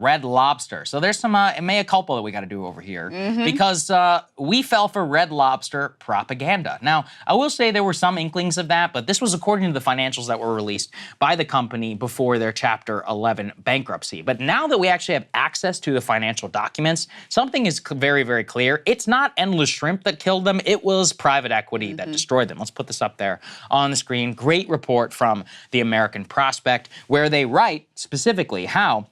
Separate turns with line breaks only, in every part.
Red Lobster. So there's some mea culpa that we got to do over here because we fell for Red Lobster propaganda. Now, I will say there were some inklings of that, but this was according to the financials that were released by the company before their Chapter 11 bankruptcy. But now that we actually have access to the financial documents, something is very, very clear. It's not Endless Shrimp that killed them. It was private equity that destroyed them. Let's put this up there on the screen. Great report from the American Prospect where they write specifically how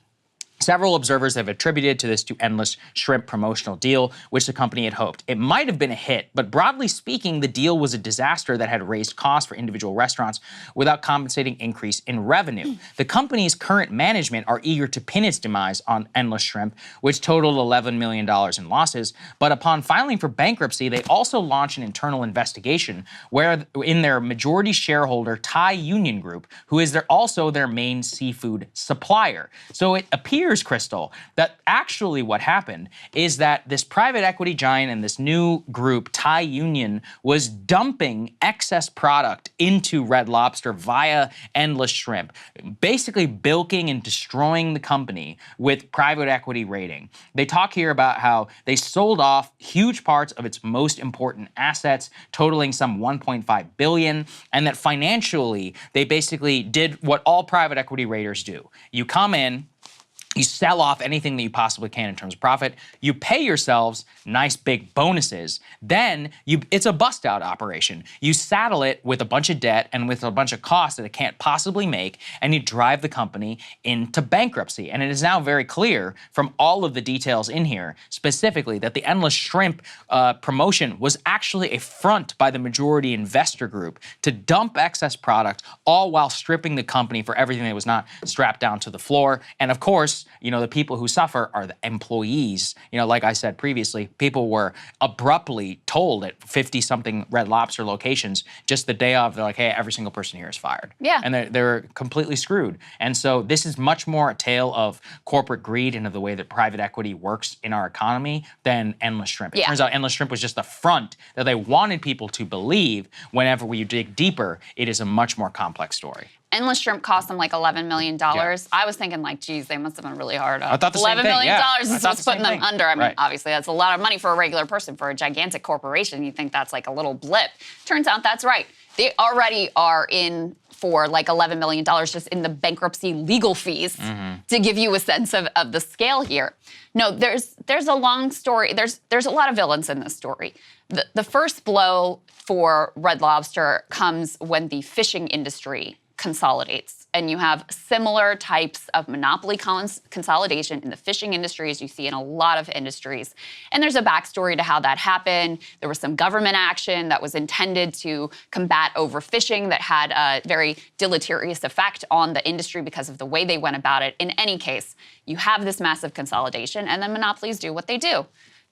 several observers have attributed to this to Endless Shrimp promotional deal, which the company had hoped. It might have been a hit, but broadly speaking, the deal was a disaster that had raised costs for individual restaurants without compensating increase in revenue. The company's current management are eager to pin its demise on Endless Shrimp, which totaled $11 million in losses, but upon filing for bankruptcy, they also launched an internal investigation where in their majority shareholder Thai Union Group, who is also their main seafood supplier. So it appears, Krystal, that actually what happened is that this private equity giant and this new group, Thai Union, was dumping excess product into Red Lobster via Endless Shrimp, basically bilking and destroying the company with private equity rating. They talk here about how they sold off huge parts of its most important assets, totaling some $1.5 billion, and that financially, they basically did what all private equity raters do. You come in, you sell off anything that you possibly can in terms of profit. You pay yourselves nice big bonuses. Then it's a bust out operation. You saddle it with a bunch of debt and with a bunch of costs that it can't possibly make, and you drive the company into bankruptcy. And it is now very clear from all of the details in here, specifically that the Endless Shrimp promotion was actually a front by the majority investor group to dump excess product, all while stripping the company for everything that was not strapped down to the floor. And of course, the people who suffer are the employees. Like I said previously, people were abruptly told at 50-something Red Lobster locations just the day of, they're like, hey, every single person here is fired.
Yeah.
And they're completely screwed. And so this is much more a tale of corporate greed and of the way that private equity works in our economy than Endless Shrimp. It turns out Endless Shrimp was just a front that they wanted people to believe. Whenever we dig deeper, it is a much more complex story.
Endless Shrimp cost them like $11 million.
Yeah.
I was thinking like, geez, they must have been really hard up.
I thought the same
$11
thing.
million
Yeah.
is what's putting them under. I mean,
Right.
obviously that's a lot of money for a regular person. For a gigantic corporation, you think that's like a little blip. Turns out that's right. They already are in for like $11 million just in the bankruptcy legal fees to give you a sense of the scale here. No, there's a long story. There's a lot of villains in this story. The first blow for Red Lobster comes when the fishing industry consolidates. And you have similar types of monopoly consolidation in the fishing industry as you see in a lot of industries. And there's a backstory to how that happened. There was some government action that was intended to combat overfishing that had a very deleterious effect on the industry because of the way they went about it. In any case, you have this massive consolidation, and then monopolies do what they do.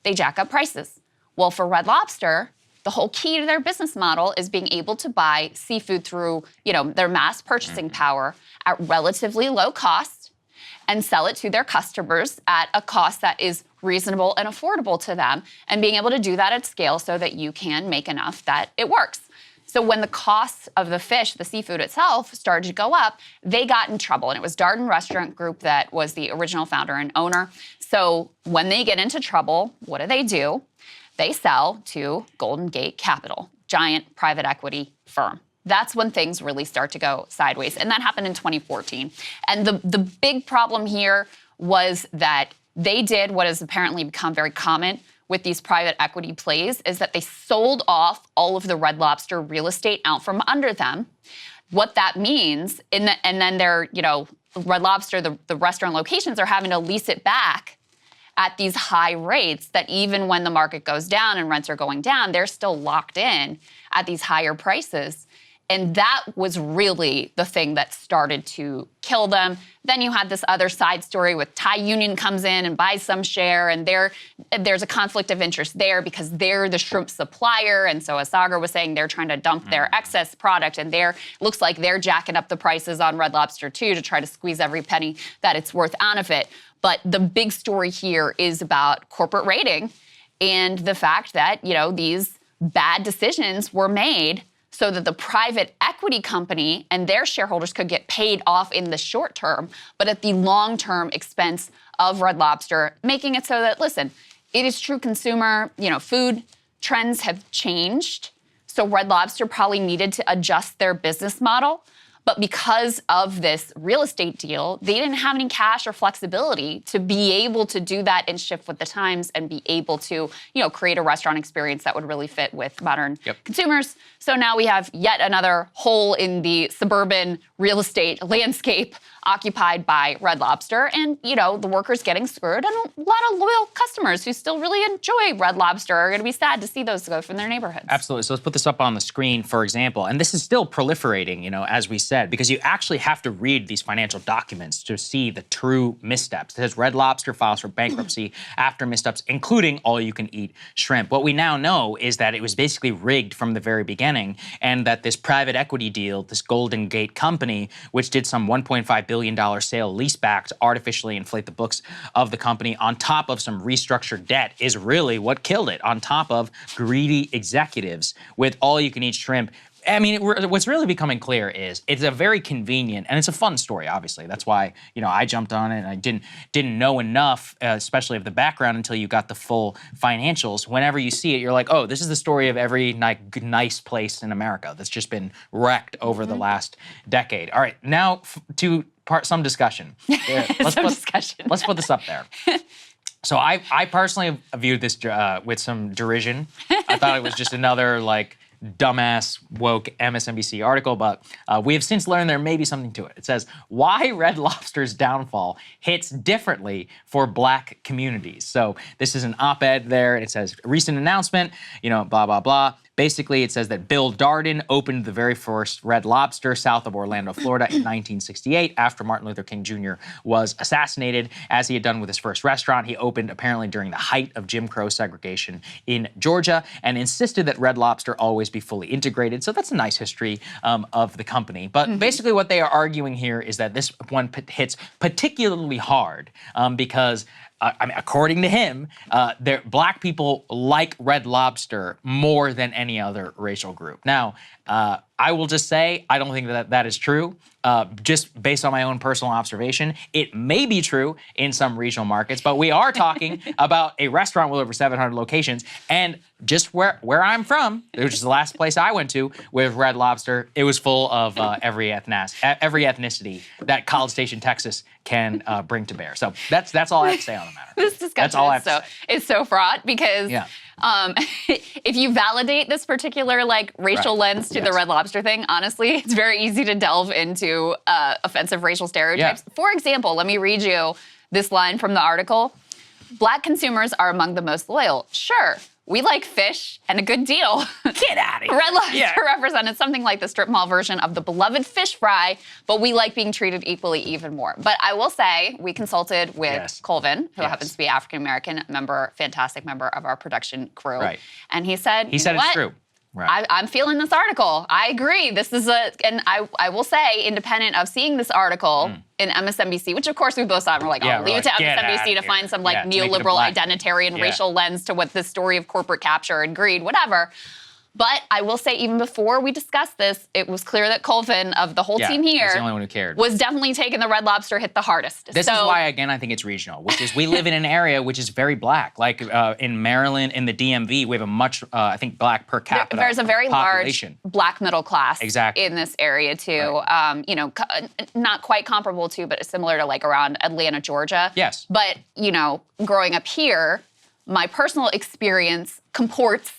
They jack up prices. Well, for Red Lobster, the whole key to their business model is being able to buy seafood through, their mass purchasing power at relatively low cost and sell it to their customers at a cost that is reasonable and affordable to them, and being able to do that at scale so that you can make enough that it works. So when the costs of the fish, the seafood itself, started to go up, they got in trouble. And it was Darden Restaurant Group that was the original founder and owner. So when they get into trouble, what do? They sell to Golden Gate Capital, giant private equity firm. That's when things really start to go sideways. And that happened in 2014. And the big problem here was that they did what has apparently become very common with these private equity plays, is that they sold off all of the Red Lobster real estate out from under them. What that means, and then they're, Red Lobster, the restaurant locations are having to lease it back at these high rates that even when the market goes down and rents are going down, they're still locked in at these higher prices. And that was really the thing that started to kill them. Then you had this other side story with Thai Union comes in and buys some share, and there's a conflict of interest there because they're the shrimp supplier. And so as Saagar was saying, they're trying to dump their excess product, and looks like they're jacking up the prices on Red Lobster too to try to squeeze every penny that it's worth out of it. But the big story here is about corporate rating and the fact that, these bad decisions were made so that the private equity company and their shareholders could get paid off in the short term, but at the long-term expense of Red Lobster, making it so that, listen, it is true consumer, food trends have changed. So Red Lobster probably needed to adjust their business model. But because of this real estate deal, they didn't have any cash or flexibility to be able to do that and shift with the times and be able to, create a restaurant experience that would really fit with modern consumers. So now we have yet another hole in the suburban real estate landscape occupied by Red Lobster, and the workers getting screwed, and a lot of loyal customers who still really enjoy Red Lobster are going to be sad to see those go from their neighborhoods.
Absolutely. So let's put this up on the screen, for example, and this is still proliferating, as we said, because you actually have to read these financial documents to see the true missteps. It says Red Lobster files for bankruptcy after missteps, including all-you-can-eat shrimp. What we now know is that it was basically rigged from the very beginning, and that this private equity deal, this Golden Gate company, which did some $1.5 billion sale leaseback to artificially inflate the books of the company on top of some restructured debt, is really what killed it, on top of greedy executives with all-you-can-eat shrimp. I mean, what's really becoming clear is it's a very convenient, and it's a fun story, obviously. That's why, I jumped on it, and I didn't know enough, especially of the background, until you got the full financials. Whenever you see it, you're like, oh, this is the story of every nice place in America that's just been wrecked over the last decade. All right, now to some discussion. Let's put this up there. So I personally viewed this with some derision. I thought it was just another, dumbass, woke MSNBC article, but we have since learned there may be something to it. It says, why Red Lobster's downfall hits differently for Black communities. So this is an op-ed there, and it says, recent announcement, blah, blah, blah. Basically, it says that Bill Darden opened the very first Red Lobster south of Orlando, Florida in 1968 after Martin Luther King Jr. was assassinated. As he had done with his first restaurant, he opened apparently during the height of Jim Crow segregation in Georgia and insisted that Red Lobster always be fully integrated. So that's a nice history of the company. But basically what they are arguing here is that this one hits particularly hard because according to him, Black people like Red Lobster more than any other racial group. Now, I will just say, I don't think that is true. Just based on my own personal observation, it may be true in some regional markets, but we are talking about a restaurant with over 700 locations, and just where I'm from, which is the last place I went to with Red Lobster, it was full of every ethnicity that College Station, Texas can bring to bear. So that's all I have to say on the matter.
This discussion is so fraught because if you validate this particular racial lens to the Red Lobster thing, honestly, it's very easy to delve into offensive racial stereotypes. Yeah. For example, let me read you this line from the article. Black consumers are among the most loyal. Sure, we like fish and a good deal.
Get out of here.
Red Lobster represented something like the strip mall version of the beloved fish fry, but we like being treated equally even more. But I will say, we consulted with Colvin, who happens to be African-American member, fantastic member of our production crew. Right. And he said,
it's true. Right.
I'm feeling this article. I agree. This is and I will say, independent of seeing this article in MSNBC, which of course we both saw, and we're like, leave it to MSNBC to find some neoliberal, identitarian, racial lens to what this story of corporate capture and greed, whatever. But I will say, even before we discussed this, it was clear that Colvin, of the whole team here,
was the only one who cared,
was definitely taking the Red Lobster hit the hardest.
This is why, again, I think it's regional, which is we live in an area which is very Black. Like in Maryland, in the DMV, we have a much, I think, Black per capita
There's a very
population.
Large Black middle class in this area, too.
Right.
Not quite comparable to, but similar to around Atlanta, Georgia.
Yes.
But, growing up here, my personal experience comports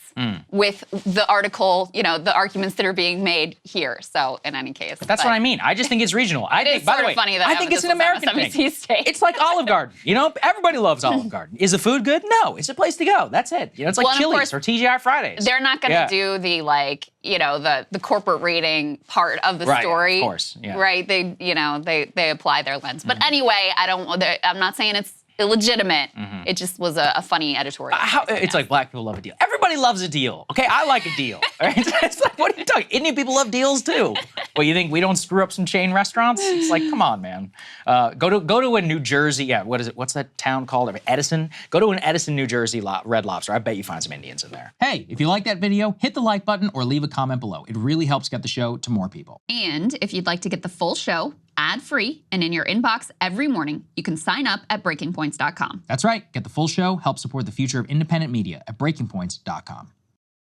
with the article, the arguments that are being made here. So in any case.
But that's what I mean. I just think it's regional.
It is sort of funny that
I think it's an American thing.
State.
It's like Olive Garden. Everybody loves Olive Garden. Is the food good? No. It's a place to go. That's it. It's like Chili's or TGI Fridays.
They're not going to do the the corporate rating part of the story.
Of course. Yeah.
Right. They apply their lens. But anyway, I'm not saying it's illegitimate. It just was a funny editorial.
It's like Black people love a deal. Everybody everybody loves a deal. Okay, I like a deal. All right? It's like, what are you talking? Indian people love deals too. Well, you think we don't screw up some chain restaurants? It's like, come on, man. Go to a New Jersey. Yeah, what is it? What's that town called? Edison. Go to an Edison, New Jersey Red Lobster. I bet you find some Indians in there. Hey, if you like that video, hit the like button or leave a comment below. It really helps get the show to more people.
And if you'd like to get the full show ad-free and in your inbox every morning, you can sign up at breakingpoints.com.
That's right. Get the full show. Help support the future of independent media at breakingpoints.com.